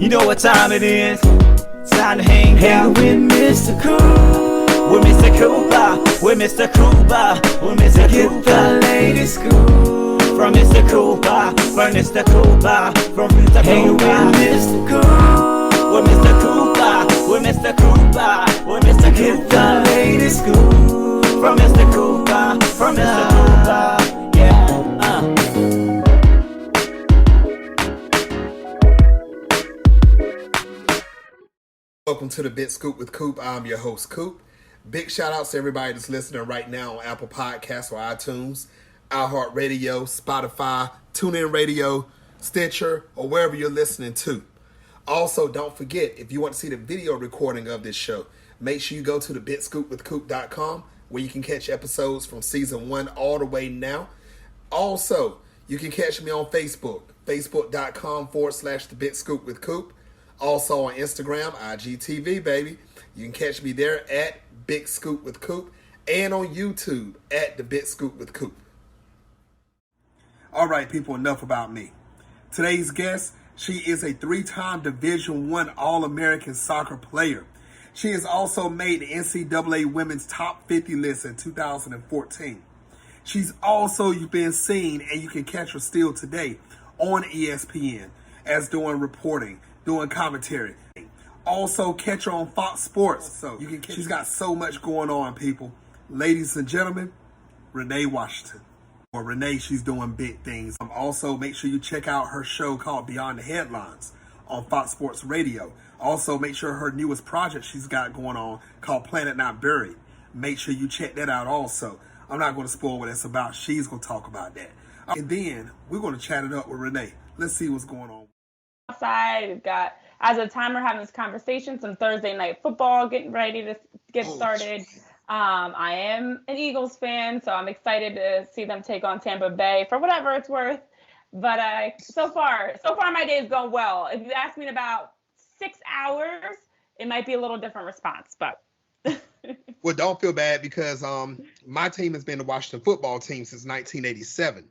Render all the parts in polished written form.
You know what time it is. Time to hang out with Mr. Coop. With Mr. Cooper. With Mr. Cooper. With Mr. Cooper. Get the latest scoop. From Mr. Cooper. From Mr. Cooper. From Mr. Cooper. Hang with Mr. Coop. With Mr. Cooper. With Mr. Cooper. With Mr. Cooper. Get the latest scoop. From Mr. Cooper. From Mr. Cooper. Yeah. Welcome to the Big Scoop with Coop. I'm your host, Coop. Big shout outs to everybody that's listening right now on Apple Podcasts or iTunes, iHeartRadio, Spotify, TuneIn Radio, Stitcher, or wherever you're listening to. Also, don't forget, if you want to see the video recording of this show, make sure you go to thebigscoopwithcoop.com where you can catch episodes from season 1 all the way now. Also, you can catch me on Facebook, facebook.com/thebigscoopwithcoop. Also on Instagram, IGTV, baby. You can catch me there at Big Scoop with Coop and on YouTube at The Big Scoop with Coop. All right, people, enough about me. Today's guest, she is a 3-time Division I All-American soccer player. She has also made the NCAA Women's Top 50 list in 2014. She's also been seen, and you can catch her still today, on ESPN as doing reporting, doing commentary. Also catch her on Fox Sports. So you can she's got so much going on, people. Ladies and gentlemen, Renee Washington. Or Renee, she's doing big things. Also, make sure you check out her show called Beyond the Headlines on Fox Sports Radio. Also, make sure her newest project she's got going on called Planet Not Buried. Make sure you check that out also. I'm not going to spoil what it's about. She's going to talk about that. And then we're going to chat it up with Renee. Let's see what's going on. Outside, we've got, as of the time we're having this conversation, some Thursday night football getting ready to get started. I am an Eagles fan, so I'm excited to see them take on Tampa Bay for whatever it's worth. But so far my day is going well. If you ask me in about 6 hours, it might be a little different response, but. Well, don't feel bad because my team has been the Washington football team since 1987.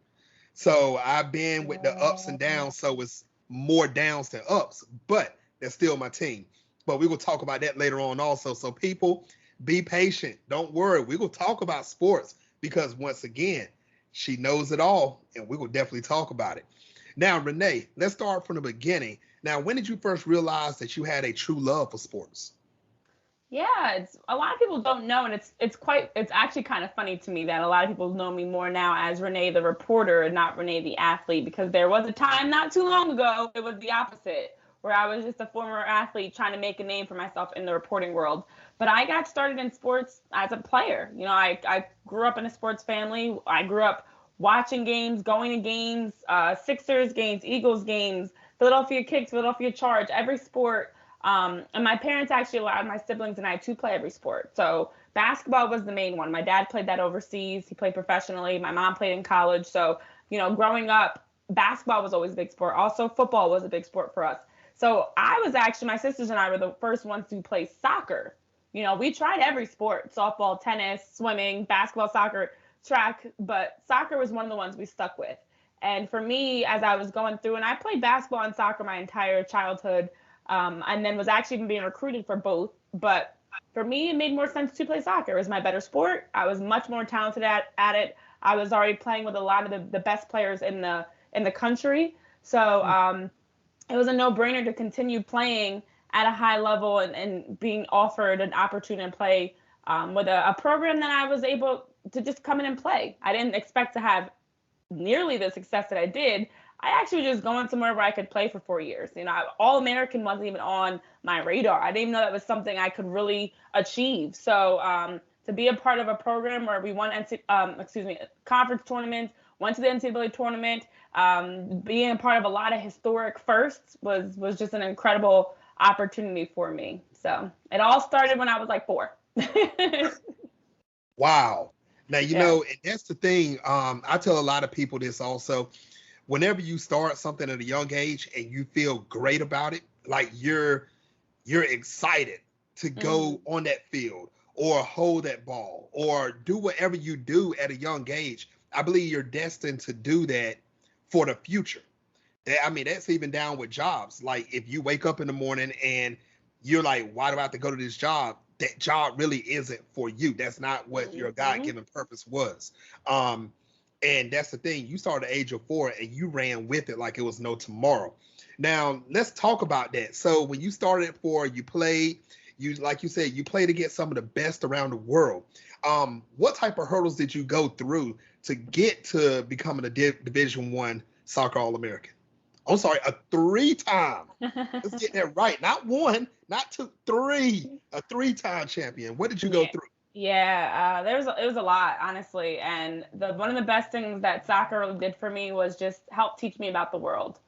So I've been with the ups and downs, so it's more downs than ups, but they're still my team. But we will talk about that later on also. So people, be patient. Don't worry. We will talk about sports because once again, she knows it all and we will definitely talk about it. Now, Renee, let's start from the beginning. Now, when did you first realize that you had a true love for sports? Yeah, it's a lot of people don't know, and it's actually kind of funny to me that a lot of people know me more now as Renee the reporter and not Renee the athlete, because there was a time not too long ago it was the opposite, where I was just a former athlete trying to make a name for myself in the reporting world. But I got started in sports as a player. You know, I grew up in a sports family. I grew up watching games, going to games, Sixers games, Eagles games, Philadelphia Kicks, Philadelphia Charge, every sport. And my parents actually allowed my siblings and I to play every sport. So basketball was the main one. My dad played that overseas. He played professionally. My mom played in college. So, you know, growing up, basketball was always a big sport. Also, football was a big sport for us. So I was actually, my sisters and I were the first ones to play soccer. You know, we tried every sport, softball, tennis, swimming, basketball, soccer, track, but soccer was one of the ones we stuck with. And for me, as I was going through, and I played basketball and soccer my entire childhood, and then was actually being recruited for both. But for me, it made more sense to play soccer. It was my better sport. I was much more talented at it. I was already playing with a lot of the best players in the country. So it was a no-brainer to continue playing at a high level and being offered an opportunity to play with a program that I was able to just come in and play. I didn't expect to have nearly the success that I did. I actually was just going somewhere where I could play for 4 years. You know, All-American wasn't even on my radar. I didn't even know that was something I could really achieve. So to be a part of a program where we won conference tournaments, went to the NCAA tournament, being a part of a lot of historic firsts was just an incredible opportunity for me. So it all started when I was like 4. Wow. Now, you know, and that's the thing. I tell a lot of people this also. Whenever you start something at a young age and you feel great about it, like you're excited to go on that field or hold that ball or do whatever you do at a young age, I believe you're destined to do that for the future. I mean, that's even down with jobs. Like if you wake up in the morning and you're like, why do I have to go to this job? That job really isn't for you. That's not what your God-given purpose was. Um, and that's the thing. You started at the age of 4 and you ran with it like it was no tomorrow. Now, let's talk about that. So when you started at 4, you played, like you said, you played against some of the best around the world. What type of hurdles did you go through to get to becoming a Division I soccer All-American? I'm sorry, a 3-time. Let's get that right. Not 1, not 2, 3. A 3-time champion. What did you go through? Yeah, it was a lot, honestly. And one of the best things that soccer really did for me was just help teach me about the world.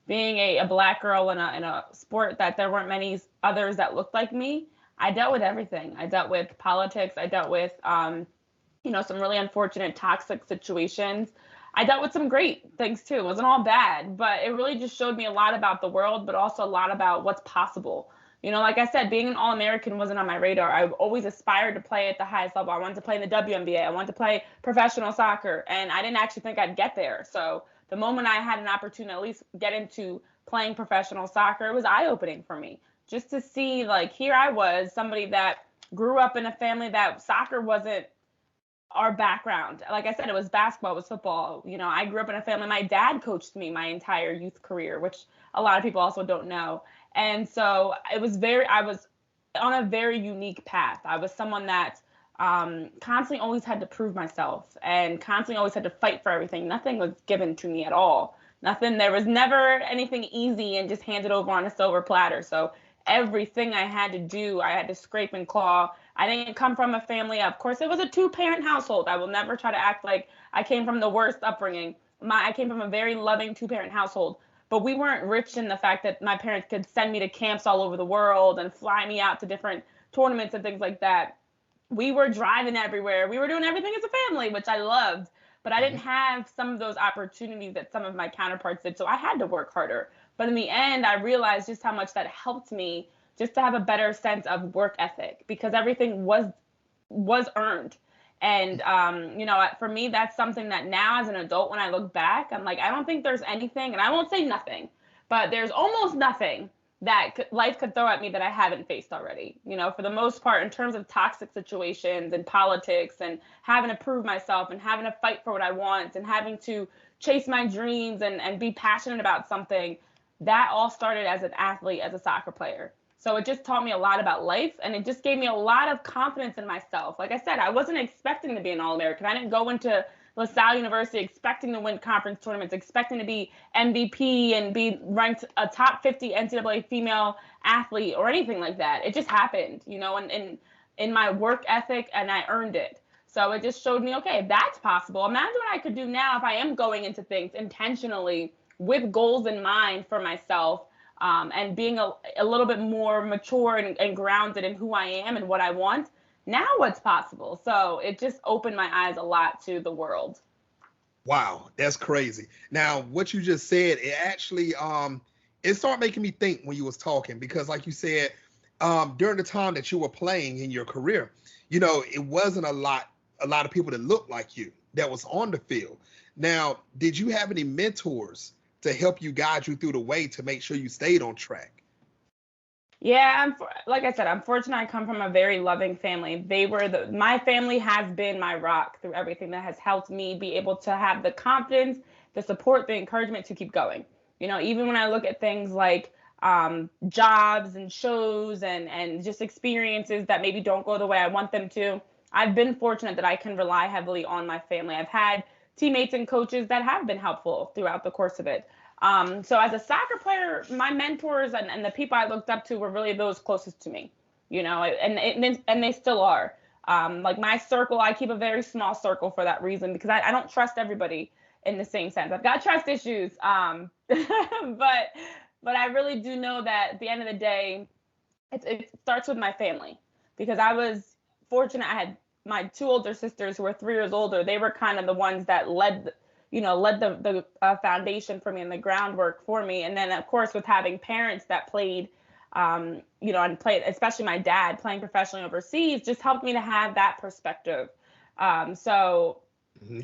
Being a Black girl in a sport that there weren't many others that looked like me, I dealt with everything. I dealt with politics. I dealt with, some really unfortunate toxic situations. I dealt with some great things too. It wasn't all bad, but it really just showed me a lot about the world, but also a lot about what's possible. Like I said, being an All-American wasn't on my radar. I always aspired to play at the highest level. I wanted to play in the WNBA. I wanted to play professional soccer, and I didn't actually think I'd get there. So the moment I had an opportunity to at least get into playing professional soccer, it was eye-opening for me. Just to see, like, here I was, somebody that grew up in a family that soccer wasn't our background. Like I said, it was basketball, it was football. I grew up in a family. My dad coached me my entire youth career, which a lot of people also don't know. And so I was on a very unique path. I was someone that constantly always had to prove myself and constantly always had to fight for everything. Nothing was given to me at all. There was never anything easy and just handed over on a silver platter. So everything I had to do, I had to scrape and claw. I didn't come from a family. Of course, it was a 2-parent household. I will never try to act like I came from the worst upbringing. I came from a very loving 2-parent household. But we weren't rich in the fact that my parents could send me to camps all over the world and fly me out to different tournaments and things like that. We were driving everywhere. We were doing everything as a family, which I loved. But I didn't have some of those opportunities that some of my counterparts did. So I had to work harder. But in the end, I realized just how much that helped me just to have a better sense of work ethic, because everything was earned. And, for me, that's something that now as an adult, when I look back, I'm like, I don't think there's anything, and I won't say nothing, but there's almost nothing that life could throw at me that I haven't faced already. For the most part, in terms of toxic situations and politics and having to prove myself and having to fight for what I want and having to chase my dreams and be passionate about something, that all started as an athlete, as a soccer player. So it just taught me a lot about life, and it just gave me a lot of confidence in myself. Like I said, I wasn't expecting to be an All-American. I didn't go into LaSalle University expecting to win conference tournaments, expecting to be MVP and be ranked a top 50 NCAA female athlete or anything like that. It just happened, and in my work ethic, and I earned it. So it just showed me, okay, if that's possible, imagine what I could do now if I am going into things intentionally with goals in mind for myself. And being a little bit more mature and grounded in who I am and what I want, now what's possible. So it just opened my eyes a lot to the world. Wow, that's crazy. Now, what you just said, it actually, it started making me think when you was talking, because like you said, during the time that you were playing in your career, it wasn't a lot of people that looked like you that was on the field. Now, did you have any mentors to help you guide you through the way to make sure you stayed on track? Yeah, like I said, I'm fortunate I come from a very loving family. My family has been my rock through everything, that has helped me be able to have the confidence, the support, the encouragement to keep going. Even when I look at things like jobs and shows and just experiences that maybe don't go the way I want them to, I've been fortunate that I can rely heavily on my family. I've had teammates and coaches that have been helpful throughout the course of it. So as a soccer player, my mentors and the people I looked up to were really those closest to me, and they still are. Like my circle, I keep a very small circle for that reason, because I don't trust everybody in the same sense. I've got trust issues, but I really do know that at the end of the day, it starts with my family, because I was fortunate. I had my 2 older sisters who were 3 years older. They were kind of the ones that led the foundation for me and the groundwork for me. And then, of course, with having parents that played, and played, especially my dad playing professionally overseas, just helped me to have that perspective. So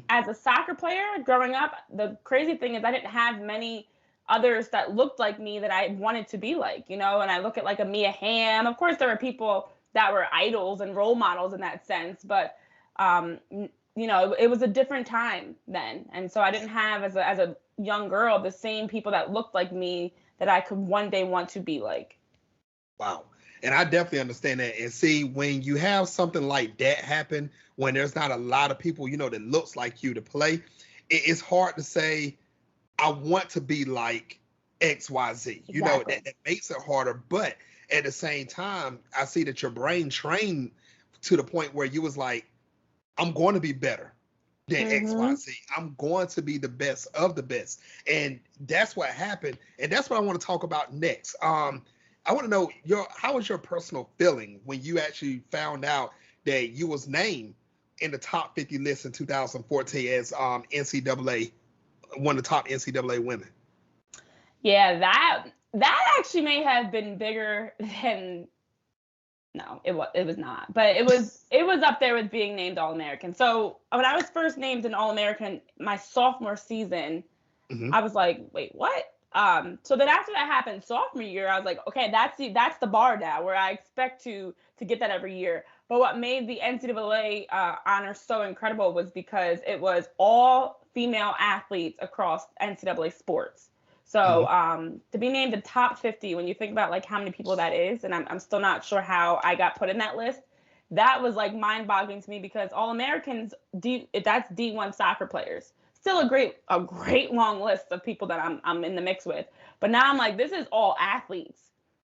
as a soccer player growing up, the crazy thing is I didn't have many others that looked like me that I wanted to be like, and I look at like a Mia Hamm. Of course, there were people that were idols and role models in that sense, but it was a different time then. And so I didn't have as a young girl the same people that looked like me that I could one day want to be like. Wow. And I definitely understand that. And see, when you have something like that happen, when there's not a lot of people, that looks like you to play, it's hard to say, I want to be like XYZ. Exactly. That makes it harder. But at the same time, I see that your brain trained to the point where you was like, I'm going to be better than XYZ. I'm going to be the best of the best. And that's what happened. And that's what I want to talk about next. I want to know how was your personal feeling when you actually found out that you was named in the top 50 list in 2014 as NCAA, one of the top NCAA women? Yeah, that actually may have been bigger than. No, it was not. But it was up there with being named All-American. So when I was first named an All-American my sophomore season, I was like, wait, what? So then after that happened sophomore year, I was like, okay, that's the bar now where I expect to get that every year. But what made the NCAA honor so incredible was because it was all female athletes across NCAA sports. So to be named the top 50, when you think about like how many people that is, and I'm still not sure how I got put in that list, that was like mind-boggling to me because All-Americans, that's D1 soccer players. Still a great long list of people that I'm in the mix with. But now I'm like, this is all athletes.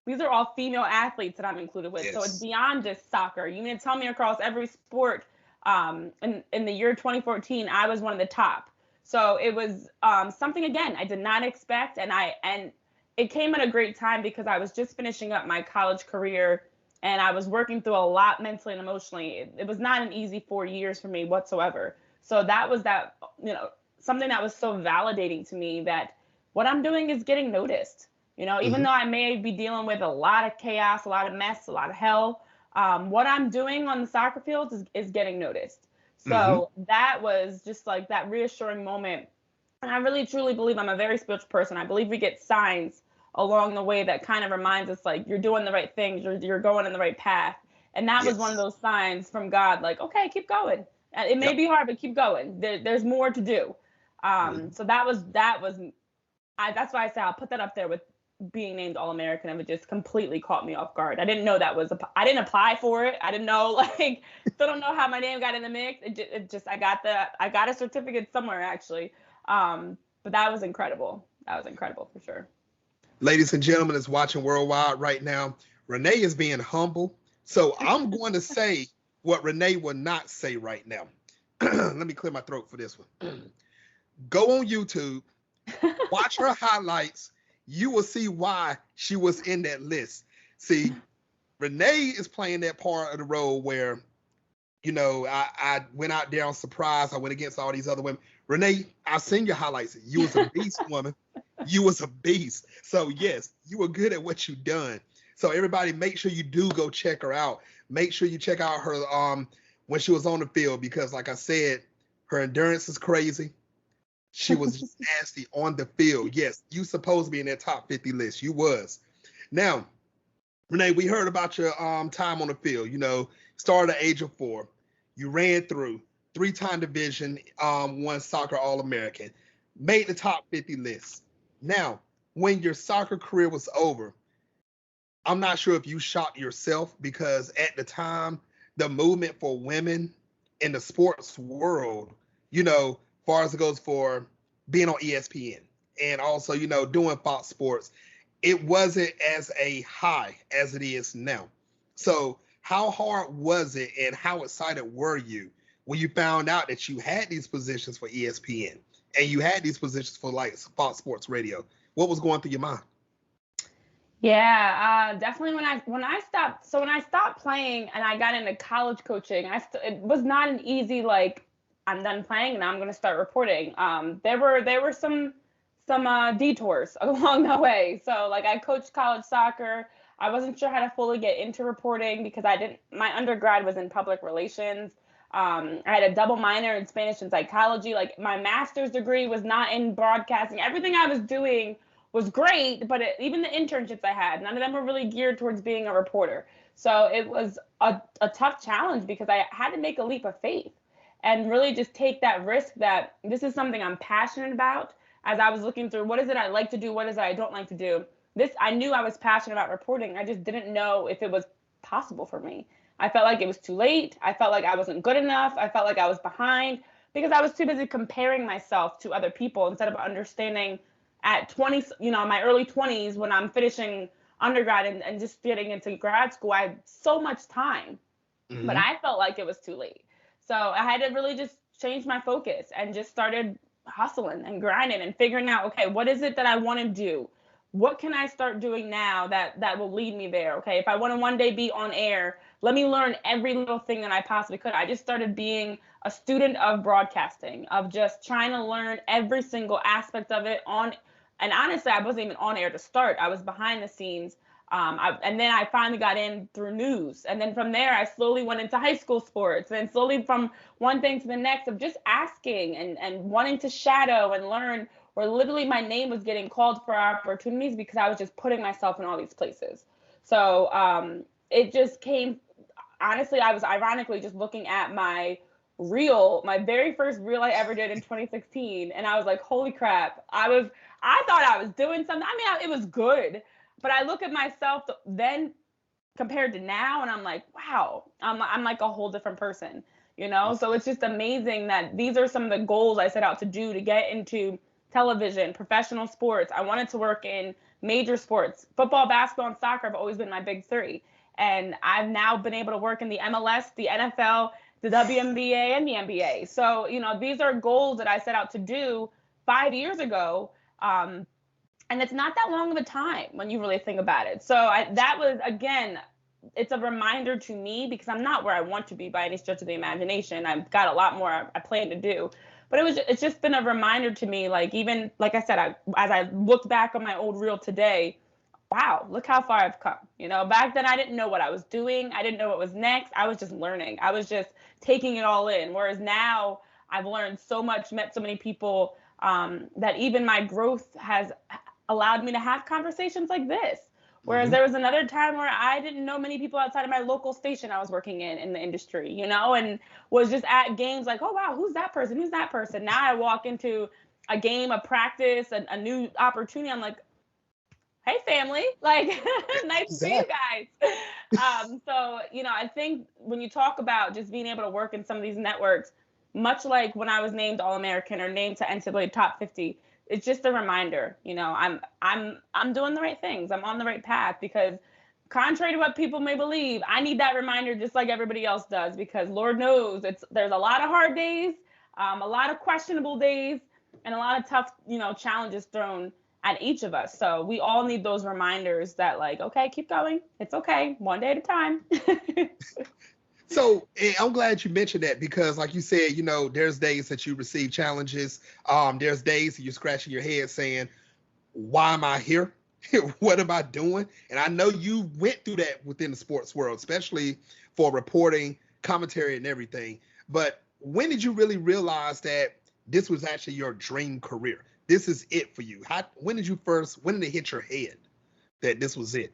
These are all female athletes that I'm included with. Yes. So it's beyond just soccer. You mean to tell me across every sport in the year 2014, I was one of the top. So it was something, again, I did not expect. And it came at a great time because I was just finishing up my college career and I was working through a lot mentally and emotionally. It was not an easy 4 years for me whatsoever. So that was something that was so validating to me that what I'm doing is getting noticed. Even though I may be dealing with a lot of chaos, a lot of mess, a lot of hell, what I'm doing on the soccer field is getting noticed. So that was just like that reassuring moment. And I really, truly believe I'm a very spiritual person. I believe we get signs along the way that kind of reminds us like you're doing the right things, you're going in the right path. And that was one of those signs from God, like, okay, keep going. It may be hard, but keep going. There's more to do. So that's why I say I'll put that up there with being named All-American. It just completely caught me off guard. I didn't know I didn't apply for it. I didn't know, still don't know how my name got in the mix. It just, I got a certificate somewhere actually. But that was incredible. That was incredible for sure. Ladies and gentlemen that's watching worldwide right now, Renee is being humble. So I'm going to say what Renee will not say right now. Let me clear my throat for this one. Go on YouTube, watch her highlights. You will see why she was in that list. See, Renee is playing that part of the role where, I went out there on surprise. I went against all these other women. Renee, I've seen your highlights. You was a beast, woman. You was a beast. So yes, you were good at what you done. So everybody, make sure you do go check her out. Make sure you check out her when she was on the field, because like I said, her endurance is crazy. She was just nasty on the field. Yes, you supposed to be in that top 50 list. You was. Now, Renee, we heard about your time on the field. Started at the age of 4. You ran through 3-time Division 1 soccer All-American. Made the top 50 list. Now, when your soccer career was over, I'm not sure if you shocked yourself, because at the time, the movement for women in the sports world, far as it goes for being on ESPN and also, doing Fox Sports, it wasn't as a high as it is now. So how hard was it and how excited were you when you found out that you had these positions for ESPN and you had these positions for Fox Sports Radio? What was going through your mind? Yeah, definitely when I stopped playing and I got into college coaching, it was not an easy, I'm done playing and I'm going to start reporting. There were some detours along the way. So I coached college soccer. I wasn't sure how to fully get into reporting because my undergrad was in public relations. I had a double minor in Spanish and psychology. My master's degree was not in broadcasting. Everything I was doing was great, but even the internships I had, none of them were really geared towards being a reporter. So it was a tough challenge because I had to make a leap of faith and really just take that risk that this is something I'm passionate about. As I was looking through, what is it I like to do? What is it I don't like to do? I knew I was passionate about reporting. I just didn't know if it was possible for me. I felt like it was too late. I felt like I wasn't good enough. I felt like I was behind because I was too busy comparing myself to other people instead of understanding at 20, my early 20s when I'm finishing undergrad and just getting into grad school, I had so much time, but I felt like it was too late. So I had to really just change my focus and just started hustling and grinding and figuring out, okay, what is it that I want to do? What can I start doing now that will lead me there? Okay, if I want to one day be on air, let me learn every little thing that I possibly could. I just started being a student of broadcasting, of just trying to learn every single aspect of it and honestly, I wasn't even on air to start. I was behind the scenes. And then I finally got in through news. And then from there, I slowly went into high school sports. And slowly from one thing to the next of just asking and wanting to shadow and learn, where literally my name was getting called for opportunities because I was just putting myself in all these places. So it just came, honestly, I was ironically just looking at my very first reel I ever did in 2016. And I was like, holy crap, I thought I was doing something. I mean, it was good, but I look at myself then compared to now, and I'm like, wow, I'm like a whole different person, So it's just amazing that these are some of the goals I set out to do to get into television, professional sports. I wanted to work in major sports. Football, basketball, and soccer have always been my big three. And I've now been able to work in the MLS, the NFL, the WNBA, and the NBA. So, these are goals that I set out to do 5 years ago. And it's not that long of a time when you really think about it. So that was, again, it's a reminder to me because I'm not where I want to be by any stretch of the imagination. I've got a lot more I plan to do. But it's just been a reminder to me, like, even, like I said, as I look back on my old reel today, wow, look how far I've come. Back then I didn't know what I was doing. I didn't know what was next. I was just learning. I was just taking it all in. Whereas now I've learned so much, met so many people, that even my growth has allowed me to have conversations like this. Whereas there was another time where I didn't know many people outside of my local station I was working in the industry, and was just at games like, oh, wow, who's that person? Who's that person? Now I walk into a game, a practice, a new opportunity. I'm like, hey, family, like, nice to see you guys. So, I think when you talk about just being able to work in some of these networks, much like when I was named All-American or named to NCAA Top 50, it's just a reminder, I'm doing the right things. I'm on the right path because contrary to what people may believe, I need that reminder just like everybody else does, because Lord knows there's a lot of hard days, a lot of questionable days, and a lot of tough, challenges thrown at each of us. So we all need those reminders that, like, okay, keep going. It's okay. One day at a time. So I'm glad you mentioned that because, like you said, there's days that you receive challenges. There's days that you're scratching your head saying, why am I here? What am I doing? And I know you went through that within the sports world, especially for reporting, commentary, and everything. But when did you really realize that this was actually your dream career? This is it for you. When did it hit your head that this was it?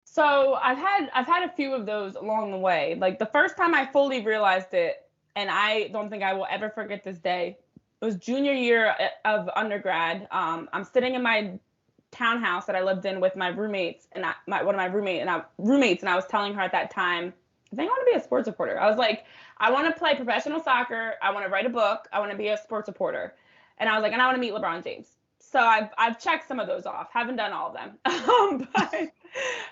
So I've had a few of those along the way. Like the first time I fully realized it, and I don't think I will ever forget this day, it was junior year of undergrad. I'm sitting in my townhouse that I lived in with my roommates and one of my roommates, and I was telling her at that time, I think I want to be a sports reporter. I was like, I want to play professional soccer. I want to write a book. I want to be a sports reporter. And I was like, and I want to meet LeBron James. So I've checked some of those off. Haven't done all of them.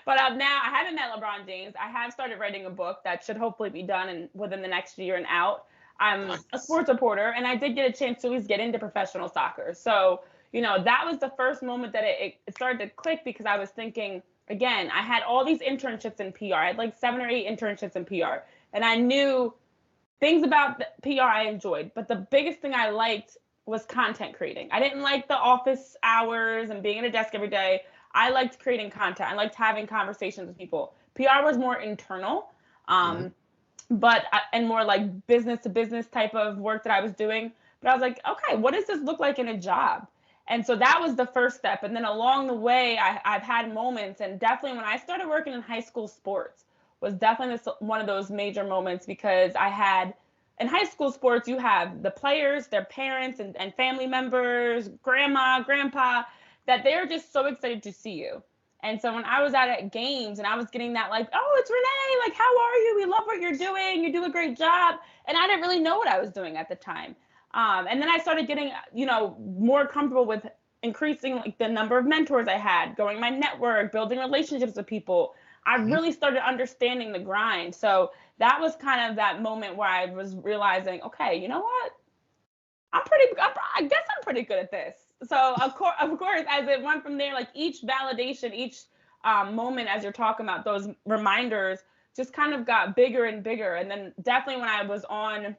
But now I haven't met LeBron James. I have started writing a book that should hopefully be done within the next year and out. I'm a sports reporter, and I did get a chance to at least get into professional soccer. So, that was the first moment that it started to click, because I was thinking, again, I had all these internships in PR. I had like 7 or 8 internships in PR. And I knew things about the PR I enjoyed. But the biggest thing I liked was content creating. I didn't like the office hours and being at a desk every day. I liked creating content. I liked having conversations with people. PR was more internal, but and more like business to business type of work that I was doing. But I was like, okay, what does this look like in a job? And so that was the first step. And then along the way, I've had moments, and definitely when I started working in high school sports was definitely one of those major moments, because I had, in high school sports, you have the players, their parents and family members, grandma, grandpa, that they're just so excited to see you. And so when I was at games and I was getting that, like, oh, it's Renee, like, how are you? We love what you're doing. You do a great job. And I didn't really know what I was doing at the time. And then I started getting, more comfortable with increasing like the number of mentors I had, growing my network, building relationships with people. I really started understanding the grind. So that was kind of that moment where I was realizing, okay, you know what? I guess I'm pretty good at this. So of course, as it went from there, like each validation, each moment, as you're talking about those reminders, just kind of got bigger and bigger. And then definitely when I was on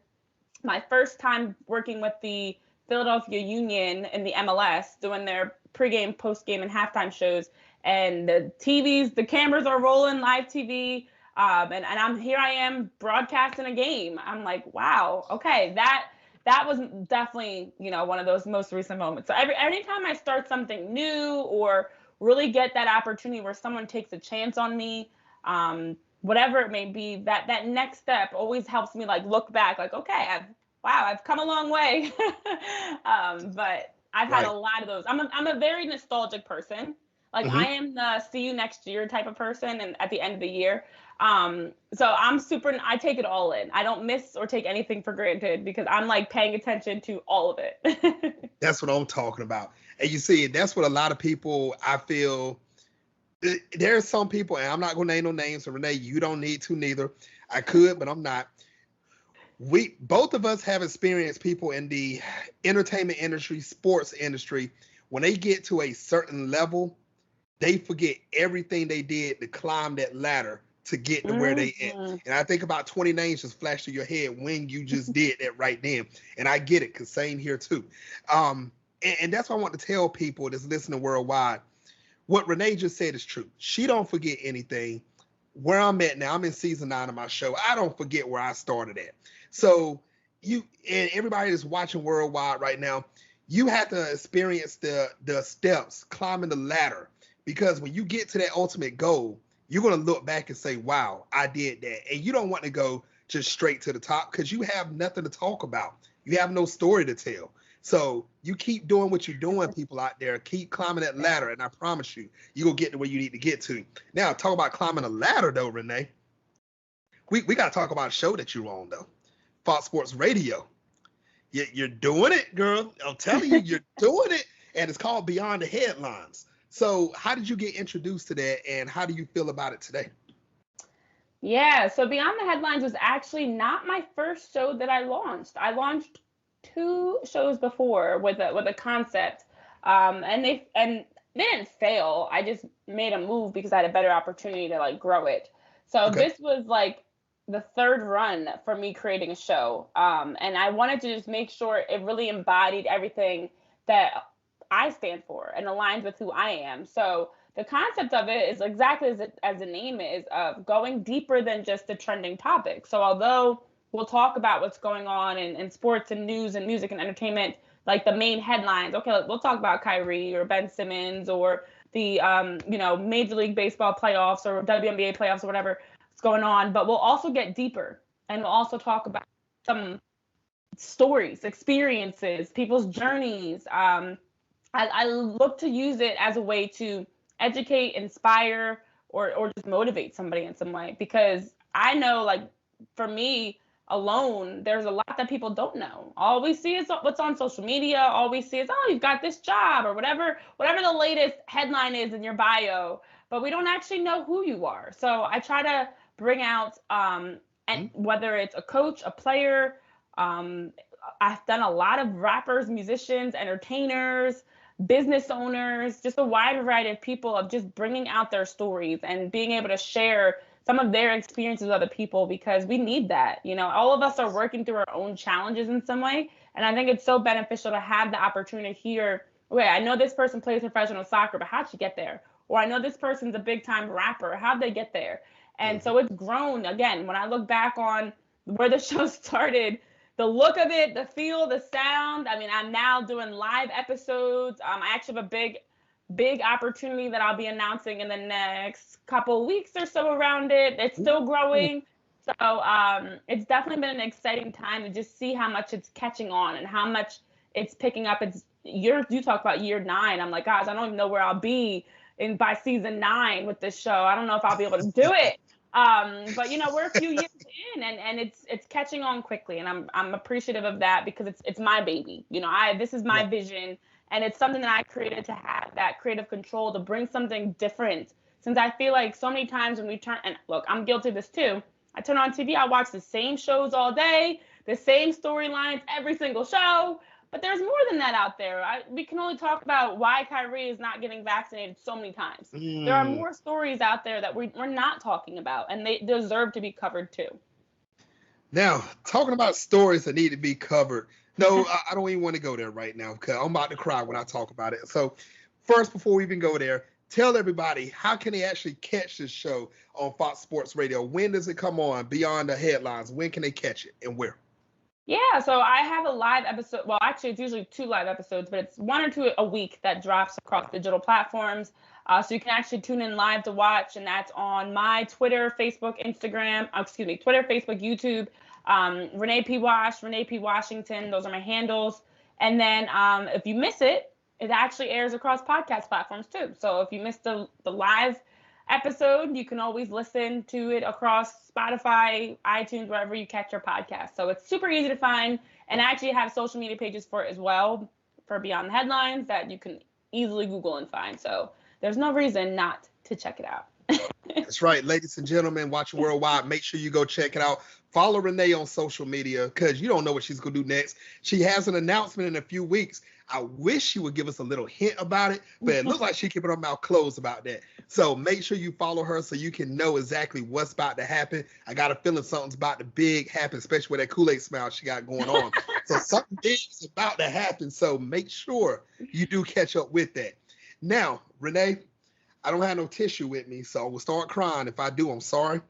my first time working with the Philadelphia Union in the MLS, doing their pregame, postgame, and halftime shows, and the TVs, the cameras are rolling, live TV, and I am broadcasting a game. I'm like, wow, okay, that was definitely, one of those most recent moments. So anytime I start something new or really get that opportunity where someone takes a chance on me, whatever it may be, that next step always helps me like look back, like, okay, I've come a long way. But I've had a lot of those. I'm a very nostalgic person. Like I am the see you next year type of person, and at the end of the year. So I take it all in. I don't miss or take anything for granted, because I'm like paying attention to all of it. That's what I'm talking about. And you see, that's what a lot of people, I feel, there's some people, and I'm not going to name no names, so Renee, you don't need to neither. I could, but I'm not. Both of us have experienced people in the entertainment industry, sports industry, when they get to a certain level, they forget everything they did to climb that ladder to get to where they at. And I think about 20 names just flashed through your head when you just did that right then. And I get it, because same here too. And that's what I want to tell people that's listening worldwide. What Renee just said is true. She don't forget anything. Where I'm at now, I'm in season 9 of my show. I don't forget where I started at. So you and everybody that's watching worldwide right now, you have to experience the steps, climbing the ladder. Because when you get to that ultimate goal, you're going to look back and say, wow, I did that. And you don't want to go just straight to the top, because you have nothing to talk about. You have no story to tell. So you keep doing what you're doing, people out there. Keep climbing that ladder, and I promise you, you're going to get to where you need to get to. Now, talk about climbing a ladder, though, Renee. We got to talk about a show that you're on, though. Fox Sports Radio. You're doing it, girl. I'm telling you, you're doing it. And it's called Beyond the Headlines. So how did you get introduced to that, and how do you feel about it today? Yeah, so Beyond the Headlines was actually not my first show that I launched. I launched 2 shows before with a concept, and they didn't fail. I just made a move because I had a better opportunity to like grow it. So this was like the 3rd run for me creating a show, and I wanted to just make sure it really embodied everything that I stand for and aligns with who I am. So the concept of it is exactly as the name is, of going deeper than just a trending topic. So although we'll talk about what's going on in sports and news and music and entertainment, like the main headlines, okay, we'll talk about Kyrie or Ben Simmons or the Major League Baseball playoffs or WNBA playoffs or whatever's going on, but we'll also get deeper, and we'll also talk about some stories, experiences, people's journeys. I look to use it as a way to educate, inspire, or just motivate somebody in some way, because I know, like, for me alone, there's a lot that people don't know. All we see is what's on social media. All we see is, oh, you've got this job or whatever the latest headline is in your bio, but we don't actually know who you are. So I try to bring out, and whether it's a coach, a player, I've done a lot of rappers, musicians, entertainers, business owners, just a wide variety of people, of just bringing out their stories and being able to share some of their experiences with other people, because we need that. All of us are working through our own challenges in some way. And I think it's so beneficial to have the opportunity to hear, okay, I know this person plays professional soccer, but how'd you get there? Or I know this person's a big time rapper. How'd they get there? And so it's grown. Again, when I look back on where the show started, the look of it, the feel, the sound. I mean, I'm now doing live episodes. I actually have a big opportunity that I'll be announcing in the next couple weeks or so around it. It's still growing. So it's definitely been an exciting time to just see how much it's catching on and how much it's picking up. You talk about year 9. I'm like, gosh, I don't even know where I'll be by season 9 with this show. I don't know if I'll be able to do it. But we're a few years in, and it's catching on quickly, and I'm appreciative of that because it's my baby. This is my vision, and it's something that I created to have that creative control to bring something different. Since I feel like so many times when we turn, and look, I'm guilty of this too. I turn on TV, I watch the same shows all day, the same storylines, every single show. But there's more than that out there. We can only talk about why Kyrie is not getting vaccinated so many times. There are more stories out there that we're not talking about, and they deserve to be covered too. Now, talking about stories that need to be covered. No, I don't even want to go there right now because I'm about to cry when I talk about it. So first, before we even go there, tell everybody, how can they actually catch this show on Fox Sports Radio? When does it come on beyond the headlines? When can they catch it and where? Yeah, so I have a live episode. Well, actually, it's usually 2 live episodes, but it's 1 or 2 a week that drops across digital platforms. So you can actually tune in live to watch, and that's on my Twitter, Facebook, YouTube, Renee P. Renee P. Washington. Those are my handles. And then if you miss it, it actually airs across podcast platforms too. So if you missed the live episode, you can always listen to it across Spotify, iTunes, wherever you catch your podcast. So it's super easy to find, and I actually have social media pages for it as well, for Beyond the Headlines, that you can easily Google and find. So there's no reason not to check it out. That's right, ladies and gentlemen, watching worldwide. Make sure you go check it out. Follow Renee on social media because you don't know what she's going to do next. She has an announcement in a few weeks. I wish she would give us a little hint about it, but it looks like she's keeping her mouth closed about that. So make sure you follow her so you can know exactly what's about to happen. I got a feeling something's about to big happen, especially with that Kool-Aid smile she got going on. So something big is about to happen. So make sure you do catch up with that. Now, Renee, I don't have no tissue with me, so we'll start crying. If I do, I'm sorry.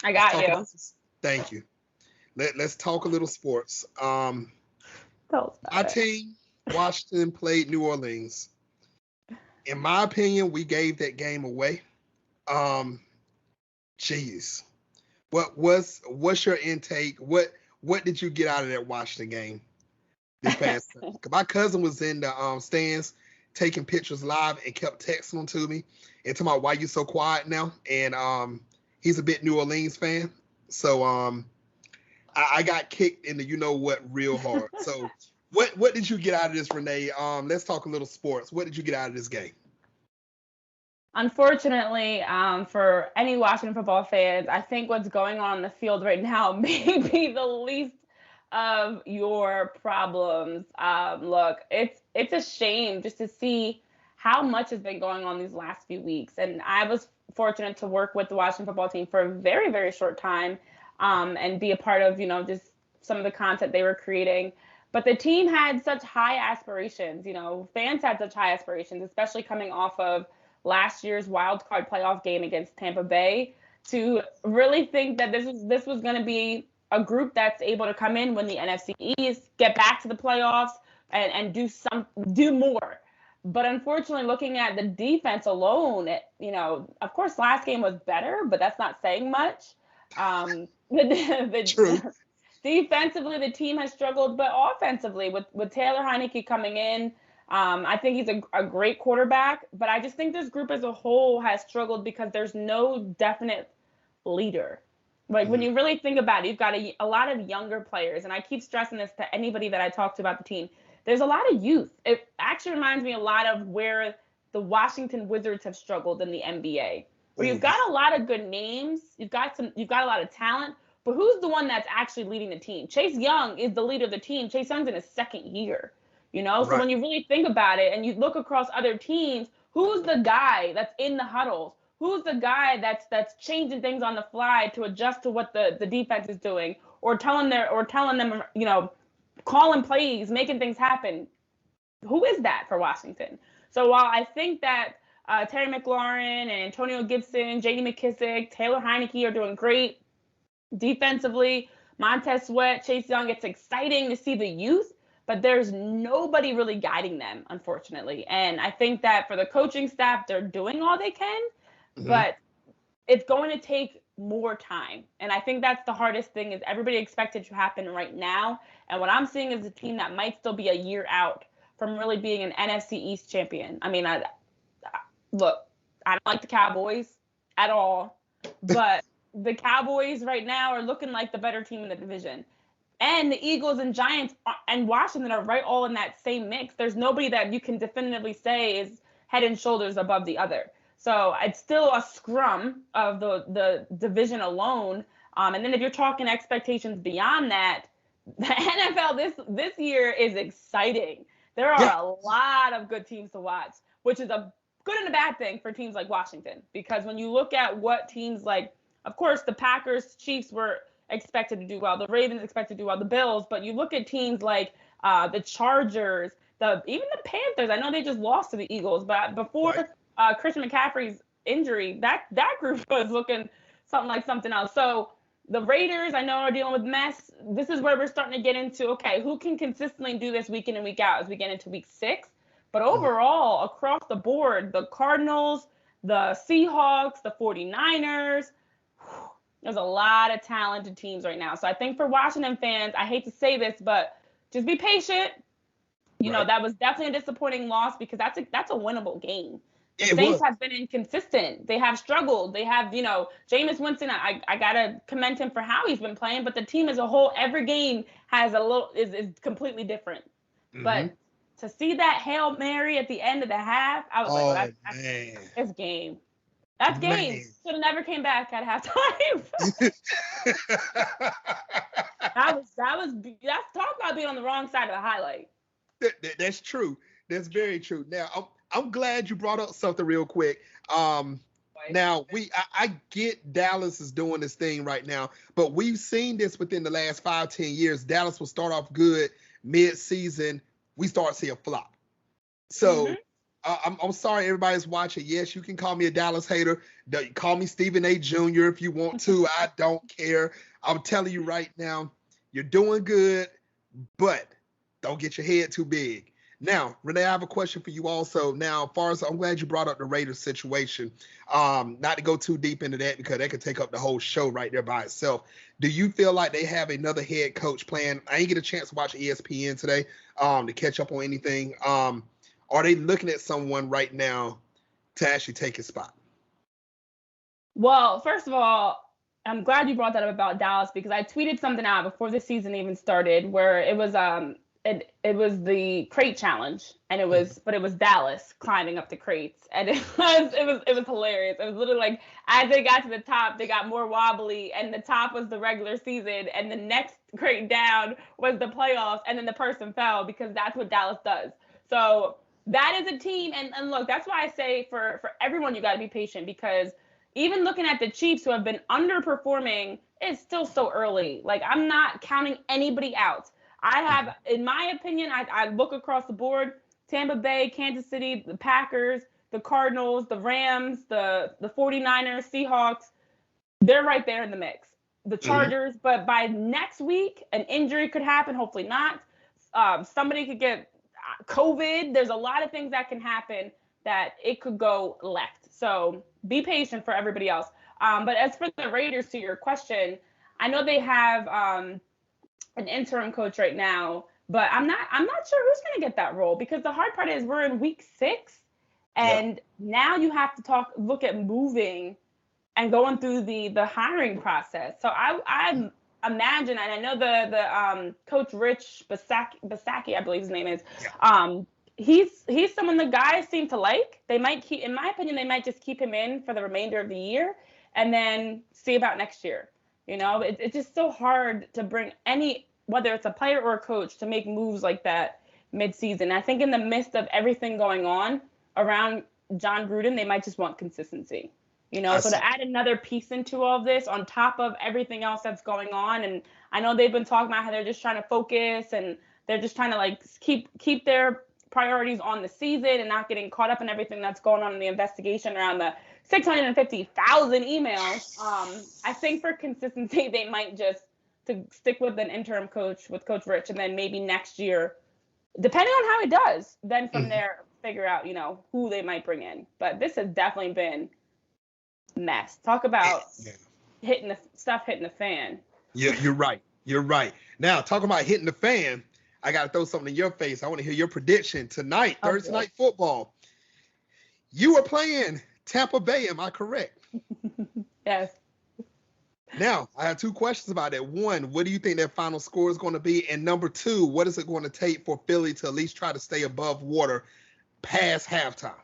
I got you. Thank you. Let's talk a little sports. My team, Washington, played New Orleans. In my opinion, we gave that game away. Jeez. What's your intake? What did you get out of that Washington game this past time? My cousin was in the stands taking pictures live and kept texting them to me and talking about why you so quiet now. And he's a big New Orleans fan. So I got kicked in the you-know-what real hard. So what did you get out of this, Renee? Let's talk a little sports. What did you get out of this game? Unfortunately, for any Washington football fans, I think what's going on in the field right now may be the least of your problems. Look, it's a shame just to see how much has been going on these last few weeks. And I was fortunate to work with the Washington football team for a very, very short time, and be a part of, just some of the content they were creating. But the team had such high aspirations, fans had such high aspirations, especially coming off of last year's wild card playoff game against Tampa Bay, to really think that this was going to be a group that's able to come in, win the NFC East, get back to the playoffs, and do more. But unfortunately, looking at the defense alone, of course, last game was better, but that's not saying much. True. Defensively, the team has struggled, but offensively, with Taylor Heinicke coming in, I think he's a great quarterback. But I just think this group as a whole has struggled because there's no definite leader. Like, when you really think about it, you've got a lot of younger players, and I keep stressing this to anybody that I talk to about the team. There's a lot of youth. It actually reminds me a lot of where the Washington Wizards have struggled in the NBA, where you've got a lot of good names, you've got a lot of talent, but who's the one that's actually leading the team? Chase Young is the leader of the team. Chase Young's in his second year, So when you really think about it and you look across other teams, who's the guy that's in the huddles? Who's the guy that's changing things on the fly to adjust to what the defense is doing, or telling them, calling plays, making things happen? Who is that for Washington? So while I think that Terry McLaurin and Antonio Gibson, J.D. McKissick, Taylor Heinicke are doing great defensively, Montez Sweat, Chase Young. It's exciting to see the youth, but there's nobody really guiding them, unfortunately. And I think that for the coaching staff, they're doing all they can, but it's going to take more time. And I think that's the hardest thing is everybody expects it to happen right now. And what I'm seeing is a team that might still be a year out from really being an NFC East champion. I mean, look, I don't like the Cowboys at all, but the Cowboys right now are looking like the better team in the division. And the Eagles and Giants and Washington are right all in that same mix. There's nobody that you can definitively say is head and shoulders above the other. So it's still a scrum of the division alone. And then if you're talking expectations beyond that, the NFL this year is exciting. There are a lot of good teams to watch, which is a good and a bad thing for teams like Washington. Because when you look at what teams like, of course, the Packers, Chiefs were expected to do well. The Ravens expected to do well. The Bills. But you look at teams like the Chargers, even the Panthers. I know they just lost to the Eagles. But before Christian McCaffrey's injury, that group was looking something else. So the Raiders, I know, are dealing with mess. This is where we're starting to get into, okay, who can consistently do this week in and week out as we get into week 6? But overall, across the board, the Cardinals, the Seahawks, the 49ers, there's a lot of talented teams right now. So I think for Washington fans, I hate to say this, but just be patient. You know, that was definitely a disappointing loss because that's a winnable game. The Saints have been inconsistent. They have struggled. They have, Jameis Winston, I got to commend him for how he's been playing, but the team as a whole, every game has is completely different. But to see that Hail Mary at the end of the half, I was it's game. That's game. Should have never came back at halftime. That's talk about being on the wrong side of a highlight. That's true. That's very true. Now, I'm glad you brought up something real quick. Now I get Dallas is doing this thing right now, but we've seen this within the last 5-10 years. Dallas will start off good, mid-season, we start seeing a flop. So I'm sorry everybody's watching. Yes, you can call me a Dallas hater. Call me Stephen A. Jr. if you want to. I don't care. I'm telling you right now, you're doing good, but don't get your head too big. Now, Renee, I have a question for you also. Now, I'm glad you brought up the Raiders situation. Not to go too deep into that because that could take up the whole show right there by itself. Do you feel like they have another head coach plan? I didn't get a chance to watch ESPN today to catch up on anything. Are they looking at someone right now to actually take his spot? Well, first of all, I'm glad you brought that up about Dallas because I tweeted something out before the season even started where it was it was the crate challenge and it was Dallas climbing up the crates and it was hilarious. It was literally like as they got to the top, they got more wobbly and the top was the regular season and the next crate down was the playoffs and then the person fell because that's what Dallas does. So that is a team and look, that's why I say for everyone you got to be patient because even looking at the Chiefs who have been underperforming, it's still so early. Like I'm not counting anybody out. I have, in my opinion, I look across the board, Tampa Bay, Kansas City, the Packers, the Cardinals, the Rams, the 49ers, Seahawks, they're right there in the mix. The Chargers, but by next week, an injury could happen, hopefully not. Somebody could get COVID. There's a lot of things that can happen that it could go left. So be patient for everybody else. But as for the Raiders, to your question, I know they have an interim coach right now, but I'm not sure who's going to get that role because the hard part is we're in week 6 and now you have to look at moving and going through the hiring process. So I imagine, and I know the coach Rich Bisaccia, I believe his name is, he's someone the guys seem to like. They might keep, in my opinion, they might just keep him in for the remainder of the year and then see about next year. You know, it's just so hard to bring whether it's a player or a coach, to make moves like that mid-season. I think in the midst of everything going on around John Gruden, they might just want consistency. You know, so to add another piece into all of this on top of everything else that's going on, and I know they've been talking about how they're just trying to focus and they're just trying to like keep their priorities on the season and not getting caught up in everything that's going on in the investigation around the 650,000 emails. I think for consistency, they might just to stick with an interim coach with Coach Rich, and then maybe next year, depending on how he does, then from there figure out, who they might bring in. But this has definitely been a mess. Talk about hitting the fan. Yeah, you're right. You're right. Now, talking about hitting the fan, I got to throw something in your face. I want to hear your prediction tonight, Thursday night football. You are playing Tampa Bay, am I correct? Yes. Now, I have two questions about that. One, what do you think their final score is going to be? And number two, what is it going to take for Philly to at least try to stay above water past halftime?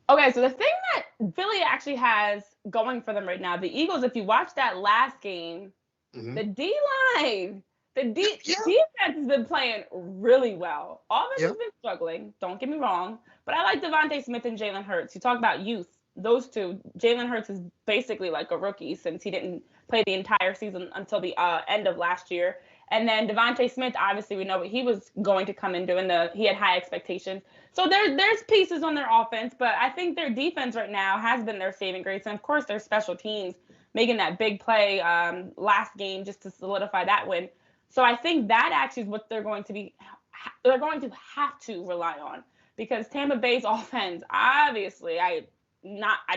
Okay, so the thing that Philly actually has going for them right now, the Eagles, if you watch that last game, the D-line, defense has been playing really well. Offense has been struggling, don't get me wrong, but I like Devontae Smith and Jalen Hurts. You talk about youth, those two. Jalen Hurts is basically like a rookie since he didn't play the entire season until the end of last year. And then Devontae Smith, obviously, we know what he was going to come in doing. He had high expectations. So there's pieces on their offense, but I think their defense right now has been their saving grace. And, of course, their special teams making that big play last game just to solidify that win. So I think that actually is what they're going to have to rely on, because Tampa Bay's offense, obviously, I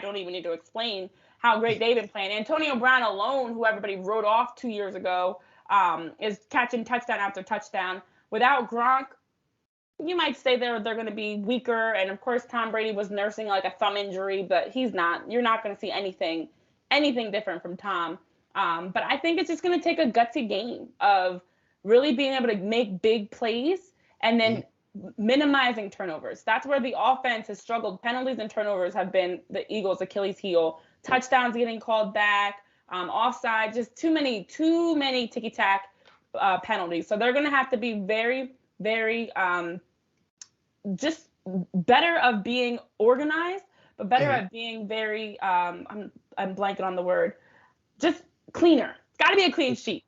don't even need to explain how great they've been playing. Antonio Brown alone, who everybody wrote off 2 years ago, is catching touchdown after touchdown. Without Gronk, you might say they're going to be weaker. And of course, Tom Brady was nursing like a thumb injury, but he's not. You're not going to see anything different from Tom. But I think it's just going to take a gutsy game of really being able to make big plays and then minimizing turnovers. That's where the offense has struggled. Penalties and turnovers have been the Eagles' Achilles heel. Touchdowns getting called back, offside, just too many ticky-tack penalties. So they're going to have to be very, very just better of being organized, but better at being very, I'm blanking on the word, just cleaner. It's got to be a clean sheet.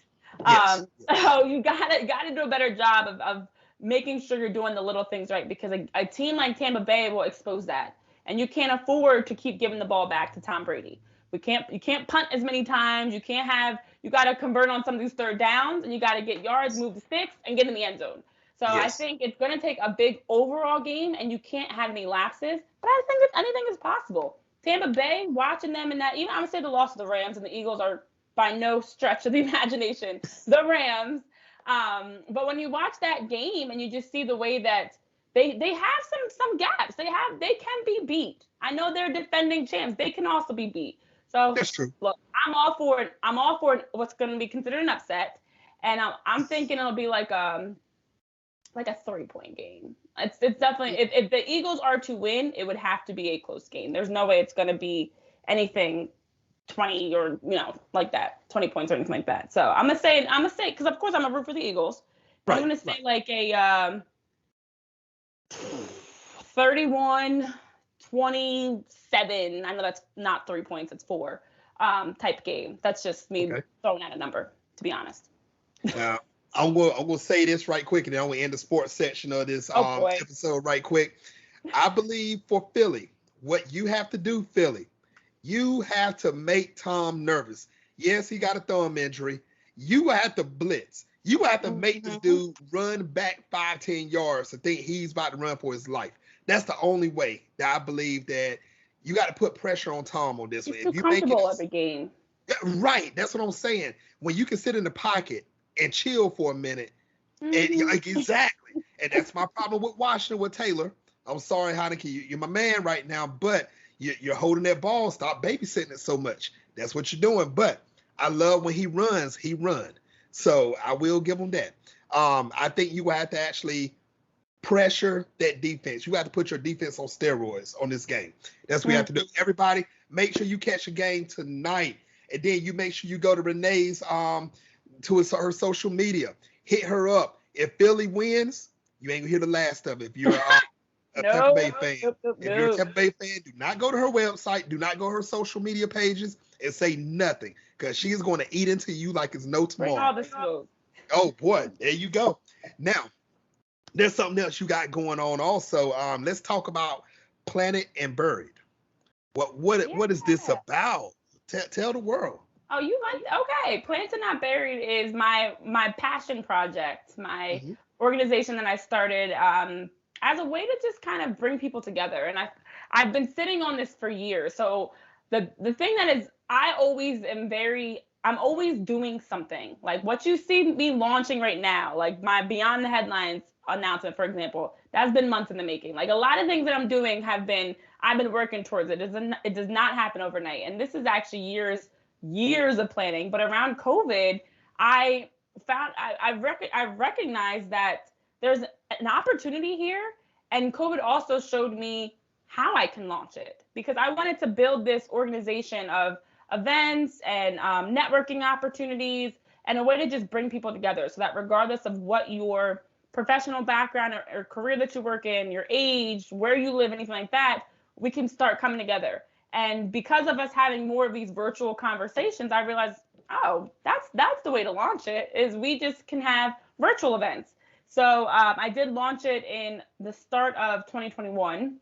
So you got to do a better job of making sure you're doing the little things right, because a team like Tampa Bay will expose that. And you can't afford to keep giving the ball back to Tom Brady. You can't punt as many times. You got to convert on some of these third downs, and you got to get yards, move the sticks, and get in the end zone. So I think it's going to take a big overall game, and you can't have any lapses. But I think anything is possible. Tampa Bay, watching them in that, even I would say the loss of the Rams, and the Eagles are by no stretch of the imagination the Rams. But when you watch that game and you just see the way that they have some gaps, they can be beat. I know they're defending champs. They can also be beat. So that's true. Look, I'm all for it. I'm all for what's going to be considered an upset, and I'm thinking it'll be like a 3-point game. It's definitely, if the Eagles are to win, it would have to be a close game. There's no way it's going to be anything 20 or like that, 20 points or anything like that. So I'm gonna say because of course I'm a root for the Eagles. Right, I'm gonna say like a 31-27. I know that's not 3 points, it's 4 type game. That's just me throwing out a number, to be honest. Now I'm gonna say this right quick, and then I'm gonna end the sports section of this episode right quick. I believe for Philly, what you have to do, Philly, you have to make Tom nervous. Yes, he got a thumb injury. You have to blitz. You have to make this dude run back 5-10 yards to think he's about to run for his life. That's the only way that I believe that you got to put pressure on Tom on this one. He's too comfortable every game. Right. That's what I'm saying. When you can sit in the pocket and chill for a minute. And exactly. And that's my problem with Washington, with Taylor. I'm sorry, Heineke. You're my man right now, but you're holding that ball. Stop babysitting it so much. That's what you're doing. But I love when he runs, he run. So I will give him that. I think you have to actually pressure that defense. You have to put your defense on steroids on this game. That's what you have to do. Everybody, make sure you catch a game tonight. And then you make sure you go to Renee's her social media. Hit her up. If Philly wins, you ain't gonna hear the last of it. If you're a Tampa Bay fan. If you're a Tampa Bay fan, do not go to her website. Do not go to her social media pages and say nothing, because she is going to eat into you like it's no tomorrow. Bring all the smoke. Oh, boy. There you go. Now, there's something else you got going on also. Let's talk about Planet and Buried. What is this about? Tell the world. Oh, you like, okay. Planted Not Buried is my passion project, my Hmm. organization that I started as a way to just kind of bring people together. And I've been sitting on this for years. So the thing that is, I'm always doing something. Like what you see me launching right now, like my Beyond the Headlines announcement, for example, that's been months in the making. Like a lot of things that I'm doing I've been working towards it. It does not happen overnight. And this is actually years of planning. But around COVID, I I recognized that there's an opportunity here, and COVID also showed me how I can launch it, because I wanted to build this organization of events and networking opportunities and a way to just bring people together, so that regardless of what your professional background or career that you work in, your age, where you live, anything like that, we can start coming together. And because of us having more of these virtual conversations, I realized, oh, that's the way to launch it, is we just can have virtual events. So I did launch it in the start of 2021.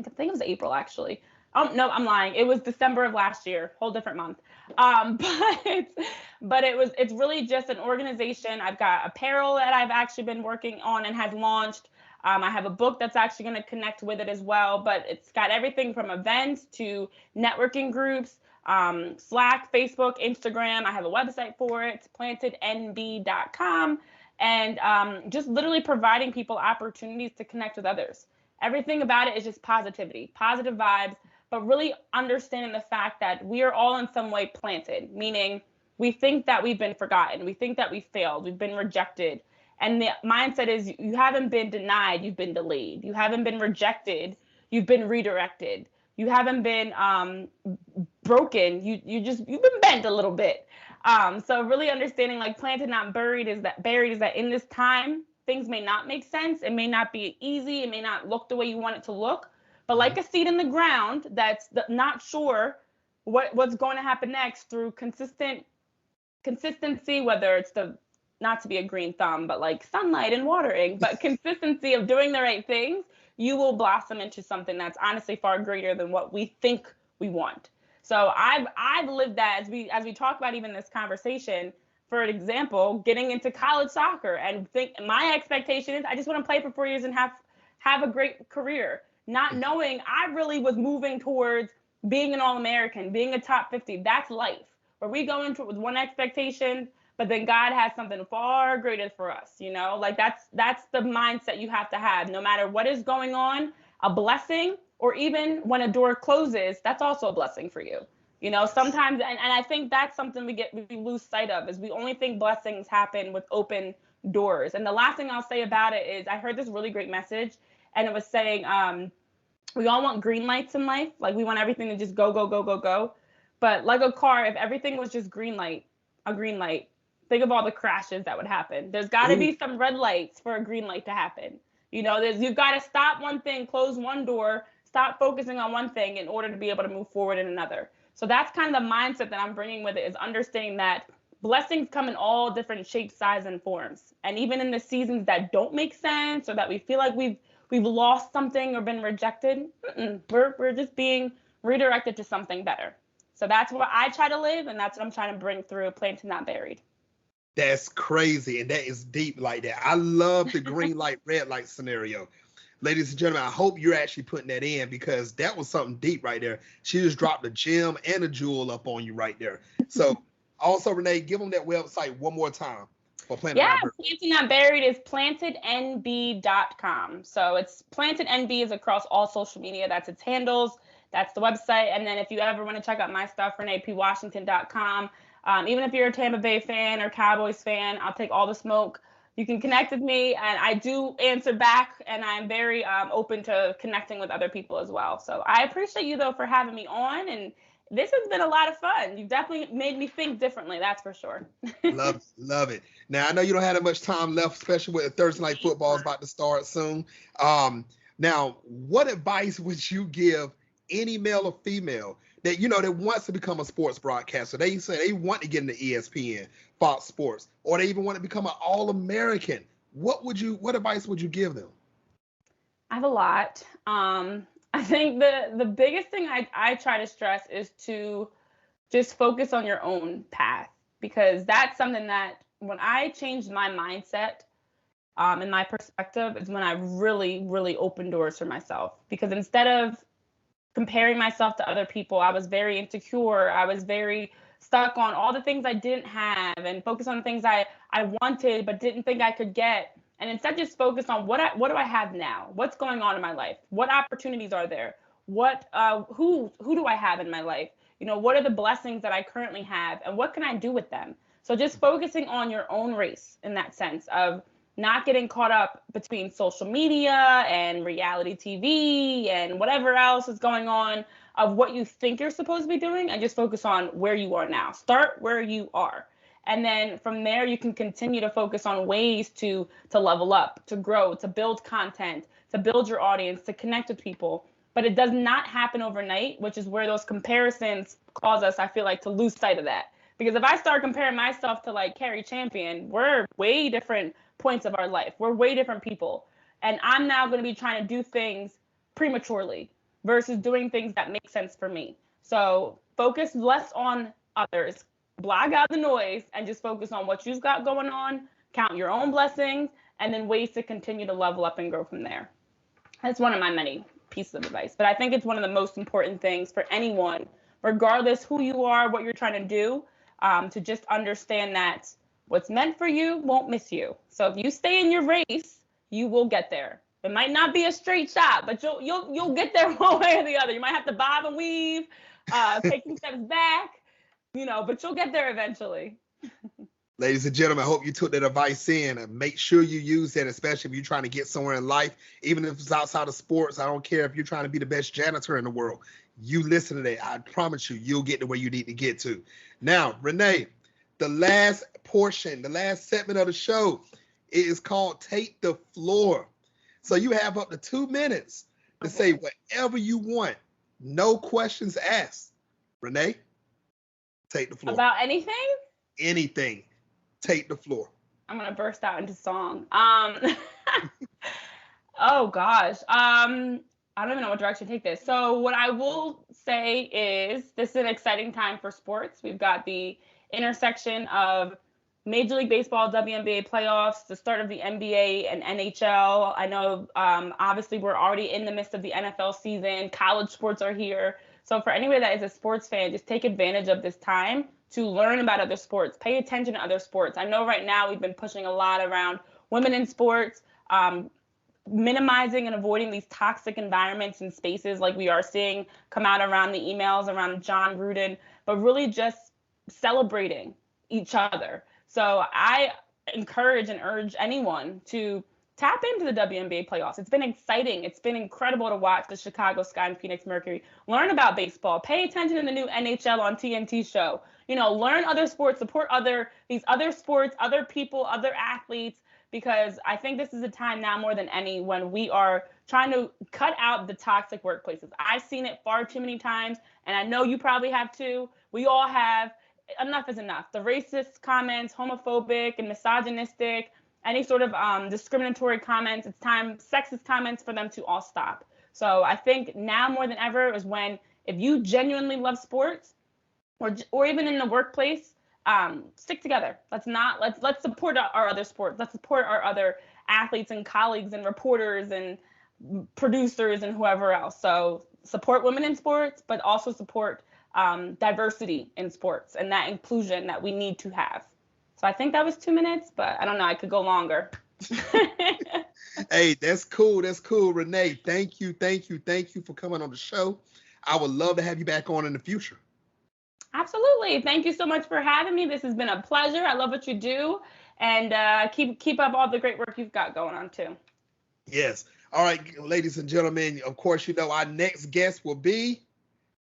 I think it was April, actually. Oh no, I'm lying. It was December of last year, whole different month. But it's really just an organization. I've got apparel that I've actually been working on and has launched. I have a book that's actually going to connect with it as well. But it's got everything from events to networking groups, Slack, Facebook, Instagram. I have a website for it. It's plantednb.com. And just literally providing people opportunities to connect with others. Everything about it is just positivity, positive vibes, but really understanding the fact that we are all in some way planted, meaning we think that we've been forgotten. We think that we failed. We've been rejected. And the mindset is, you haven't been denied, you've been delayed. You haven't been rejected, you've been redirected. You haven't been broken. You've been bent a little bit. So really understanding, like, planted not buried, is that in this time things may not make sense. It may not be easy. It may not look the way you want it to look. But like a seed in the ground that's not sure what's going to happen next, through consistency, whether it's the, not to be a green thumb, but like sunlight and watering, but consistency of doing the right things, you will blossom into something that's honestly far greater than what we think we want. So I've lived that, as we talk about even this conversation. For example, getting into college soccer, and my expectation is I just want to play for 4 years and have a great career, not knowing I really was moving towards being an All-American, being a top 50. That's life, where we go into it with one expectation, but then God has something far greater for us. Like that's the mindset you have to have, no matter what is going on. A blessing, or even when a door closes, that's also a blessing for you. Sometimes, and I think that's something we lose sight of, is we only think blessings happen with open doors. And the last thing I'll say about it is, I heard this really great message, and it was saying, we all want green lights in life. Like, we want everything to just go, go, go, go, go. But like a car, if everything was just a green light, think of all the crashes that would happen. There's got to be some red lights for a green light to happen. You've got to stop one thing, close one door, stop focusing on one thing in order to be able to move forward in another. So that's kind of the mindset that I'm bringing with it, is understanding that blessings come in all different shapes, sizes, and forms. And even in the seasons that don't make sense, or that we feel like we've lost something or been rejected, we're just being redirected to something better. So that's what I try to live, and that's what I'm trying to bring through Planted Not Buried. That's crazy, and that is deep like that. I love the green light, red light scenario. Ladies and gentlemen, I hope you're actually putting that in, because that was something deep right there. She just dropped a gem and a jewel up on you right there. So also, Renee, give them that website one more time for Planted Not Buried. Planted Not Buried is plantednb.com. So it's Planted NB is across all social media. That's its handles. That's the website. And then if you ever want to check out my stuff, ReneePWashington.com. Even if you're a Tampa Bay fan or Cowboys fan, I'll take all the smoke. You can connect with me, and I do answer back, and I'm very open to connecting with other people as well. So I appreciate you, though, for having me on, and this has been a lot of fun. You've definitely made me think differently, that's for sure. Love it. Now, I know you don't have that much time left, especially with Thursday Night Football is about to start soon. Now, what advice would you give any male or female that that wants to become a sports broadcaster? They say they want to get into ESPN, FOX Sports, or they even want to become an All-American. What advice would you give them? I have a lot. I think the biggest thing I try to stress is to just focus on your own path, because that's something that when I changed my mindset and my perspective is when I really, really opened doors for myself. Because instead of comparing myself to other people, I was very insecure. I was very stuck on all the things I didn't have and focus on the things I wanted but didn't think I could get. And instead just focus on what do I have now? What's going on in my life? What opportunities are there? What who do I have in my life? You know, what are the blessings that I currently have and what can I do with them? So just focusing on your own race in that sense of not getting caught up between social media and reality TV and whatever else is going on of what you think you're supposed to be doing, and just focus on where you are now. Start where you are. And then from there, you can continue to focus on ways to level up, to grow, to build content, to build your audience, to connect with people. But it does not happen overnight, which is where those comparisons cause us, I feel like, to lose sight of that. Because if I start comparing myself to like Carrie Champion, we're way different points of our life. We're way different people. And I'm now going to be trying to do things prematurely versus doing things that make sense for me. So focus less on others, block out the noise, and just focus on what you've got going on, count your own blessings, and then ways to continue to level up and grow from there. That's one of my many pieces of advice. But I think it's one of the most important things for anyone, regardless who you are, what you're trying to do, to just understand that what's meant for you won't miss you. So if you stay in your race, you will get there. It might not be a straight shot, but you'll get there one way or the other. You might have to bob and weave, take some steps back, you know, but you'll get there eventually. Ladies and gentlemen, I hope you took that advice in and make sure you use that, especially if you're trying to get somewhere in life, even if it's outside of sports. I don't care if you're trying to be the best janitor in the world. You listen to that. I promise you'll get to where you need to get to. Now, Renee, the last portion, the last segment of the show, it is called Take the Floor. So you have up to 2 minutes to say whatever you want. No questions asked. Renee, take the floor. About anything? Anything. Take the floor. I'm going to burst out into song. Oh, gosh. I don't even know what direction to take this. So what I will say is this is an exciting time for sports. We've got the intersection of Major League Baseball, WNBA playoffs, the start of the NBA and NHL. I know, obviously, we're already in the midst of the NFL season. College sports are here. So for anybody that is a sports fan, just take advantage of this time to learn about other sports. Pay attention to other sports. I know right now we've been pushing a lot around women in sports, minimizing and avoiding these toxic environments and spaces like we are seeing come out around the emails around John Gruden, but really just celebrating each other. So I encourage and urge anyone to tap into the WNBA playoffs. It's been exciting. It's been incredible to watch the Chicago Sky and Phoenix Mercury. Learn about baseball. Pay attention to the new NHL on TNT show. You know, learn other sports, support these other sports, other people, other athletes, because I think this is a time now more than any when we are trying to cut out the toxic workplaces. I've seen it far too many times, and I know you probably have too. We all have. Enough is enough. The racist comments, homophobic and misogynistic, any sort of discriminatory comments, it's time, sexist comments, for them to all stop. So I think now more than ever is when, if you genuinely love sports, or even in the workplace, stick together. Let's support our other sports. Let's support our other athletes and colleagues and reporters and producers and whoever else. So support women in sports, but also support diversity in sports and that inclusion that we need to have. So I think that was 2 minutes, but I don't know. I could go longer. Hey, that's cool. That's cool. Renee, thank you for coming on the show. I would love to have you back on in the future. Absolutely. Thank you so much for having me. This has been a pleasure. I love what you do, and keep up all the great work you've got going on too. Yes. All right, ladies and gentlemen, of course, you know, our next guest will be,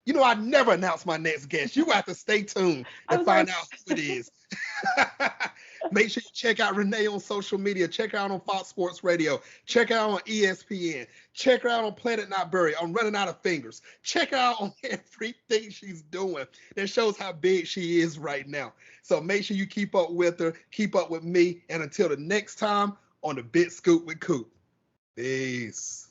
you know, I never announce my next guest. You have to stay tuned and find out who it is. Make sure you check out Renee on social media. Check her out on Fox Sports Radio. Check her out on ESPN. Check her out on Planet Not Buried. I'm running out of fingers. Check her out on everything she's doing. That shows how big she is right now. So make sure you keep up with her, keep up with me, and until the next time on the Big Scoop with Coop. Peace.